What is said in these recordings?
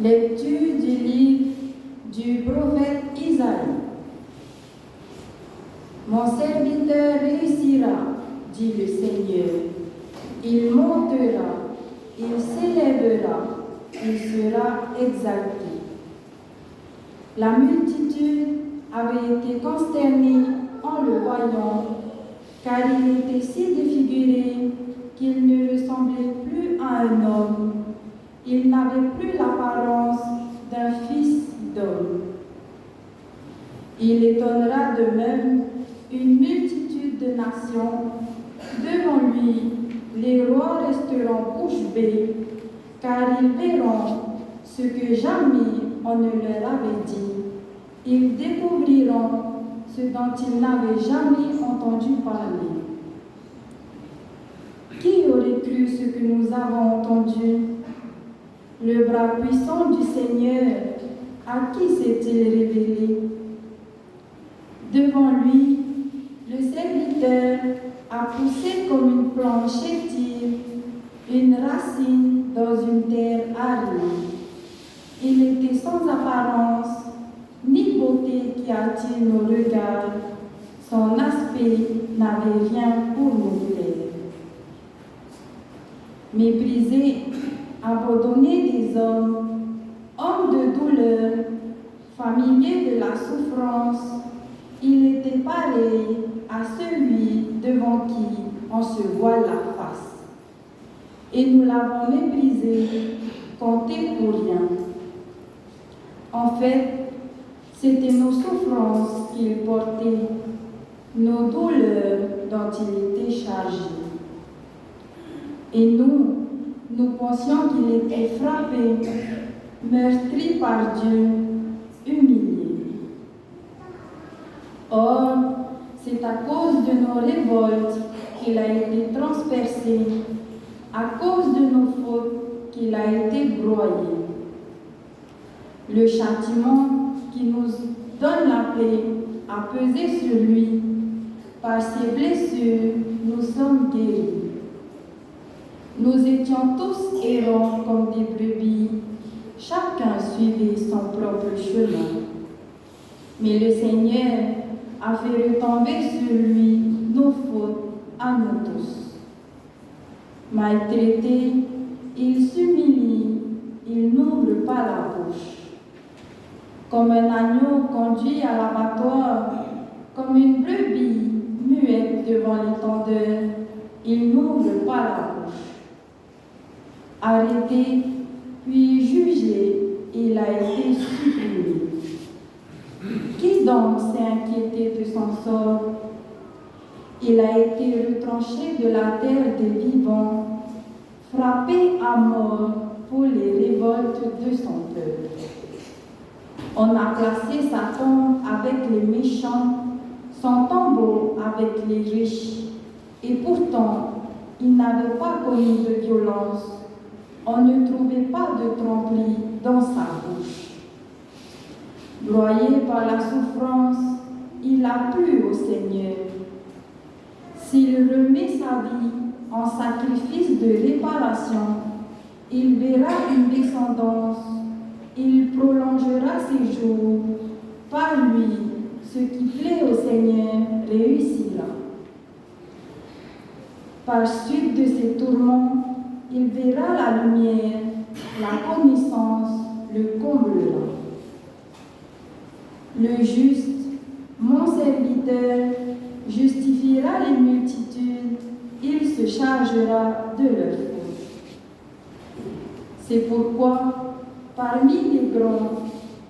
Lecture du livre du prophète Isaïe. Mon serviteur réussira, dit le Seigneur. Il montera, il s'élèvera, il sera exalté. La multitude avait été consternée en le voyant, car il était si défiguré qu'il ne ressemblait plus à un homme. Il n'avait plus l'apparence d'un fils d'homme. Il étonnera de même une multitude de nations. Devant lui, les rois resteront bouche bée, car ils verront ce que jamais on ne leur avait dit. Ils découvriront ce dont ils n'avaient jamais entendu parler. Qui aurait cru ce que nous avons entendu? Le bras puissant du Seigneur, à qui s'est-il révélé? Devant lui, le serviteur a poussé comme une plante chétive, une racine dans une terre aride. Il était sans apparence, ni beauté qui attire nos regards. Son aspect n'avait rien pour nous plaire. Méprisé, abandonné des hommes, homme de douleur, familier de la souffrance, il était pareil à celui devant qui on se voile la face. Et nous l'avons méprisé, compté pour rien. En fait, c'était nos souffrances qu'il portait, nos douleurs dont il était chargé. Et nous pensions qu'il était frappé, meurtri par Dieu, humilié. Or, c'est à cause de nos révoltes qu'il a été transpercé, à cause de nos fautes qu'il a été broyé. Le châtiment qui nous donne la paix a pesé sur lui. Par ses blessures, nous sommes guéris. Nous étions tous errants comme des brebis, chacun suivait son propre chemin. Mais le Seigneur a fait retomber sur lui nos fautes à nous tous. Maltraité, il s'humilie, il n'ouvre pas la bouche. Comme un agneau conduit à l'abattoir, comme une brebis muette devant l'étendeur, il n'ouvre pas la bouche. Arrêté, puis jugé, il a été supprimé. Qui donc s'est inquiété de son sort? Il a été retranché de la terre des vivants, frappé à mort pour les révoltes de son peuple. On a placé sa tombe avec les méchants, son tombeau avec les riches, et pourtant, il n'avait pas connu de violence. On ne trouvait pas de tromperie dans sa bouche. Broyé par la souffrance, il a plu au Seigneur. S'il remet sa vie en sacrifice de réparation, il verra une descendance, il prolongera ses jours. Par lui, ce qui plaît au Seigneur réussira. Par suite de ses tourments, il verra la lumière, la connaissance le comblera. Le juste, mon serviteur, justifiera les multitudes, il se chargera de leurs fautes. C'est pourquoi, parmi les grands,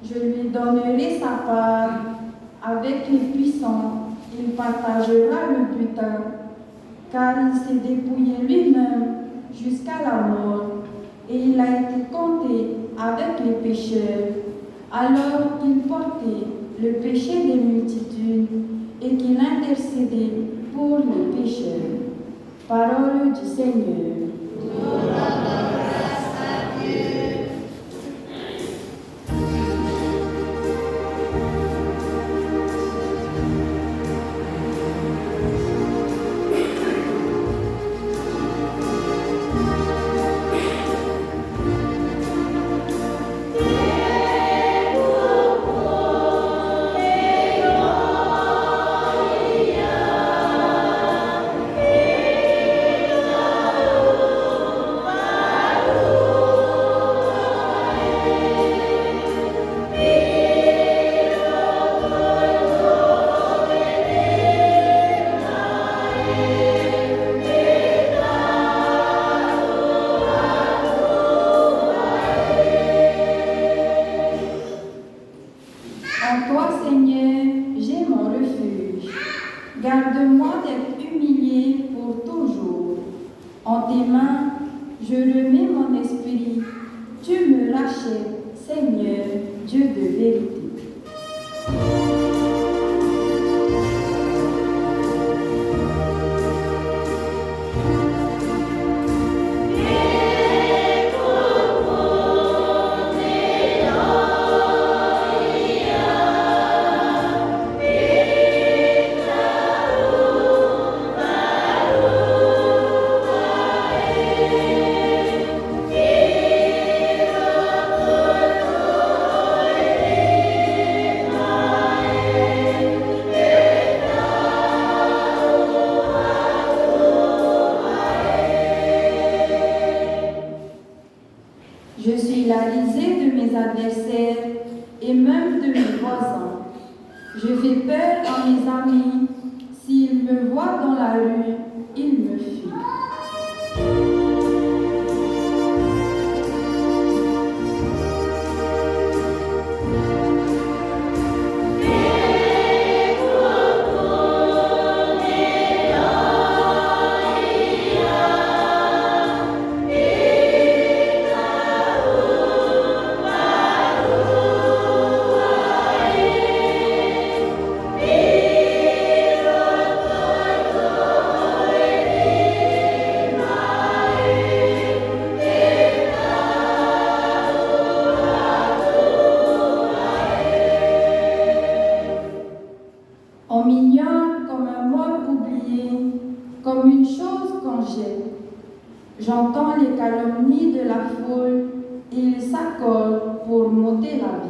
je lui donnerai sa part, avec les puissants, il partagera le butin, car il s'est dépouillé lui-même jusqu'à la mort, et il a été compté avec les pécheurs, alors qu'il portait le péché des multitudes et qu'il intercédait pour les pécheurs. Parole du Seigneur. Grâce à Dieu. En tes mains, je remets mon esprit. Tu me rachètes, Seigneur, Dieu de vérité. Je suis la risée de mes adversaires et même de mes voisins. Je fais peur à mes amis. S'ils me voient dans la rue, ils me fuient. On m'ignore comme un mort oublié, comme une chose qu'on jette. J'entends les calomnies de la foule, ils s'accordent pour m'ôter la vie.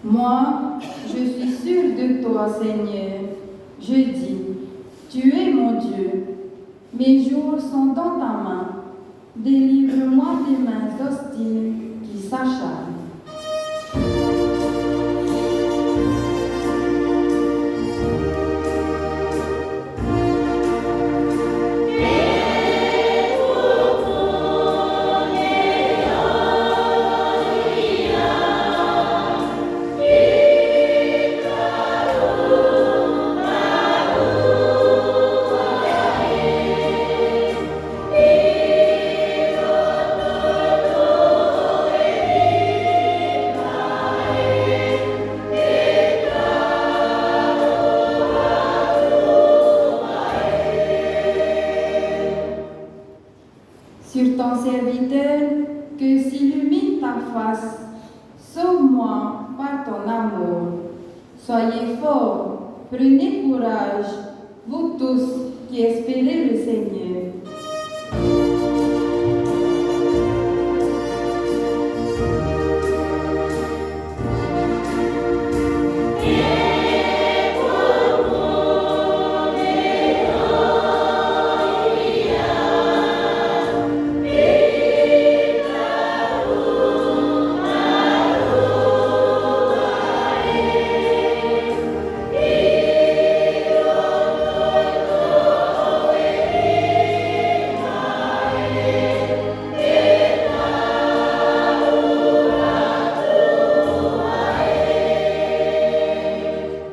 Moi, je suis sûre de toi, Seigneur. Je dis, tu es mon Dieu. Mes jours sont dans ta main. Délivre-moi des mains hostiles qui s'acharnent. Sur ton serviteur, que s'illumine ta face. Sauve-moi par ton amour. Soyez forts, prenez courage, vous tous qui espérez le Seigneur.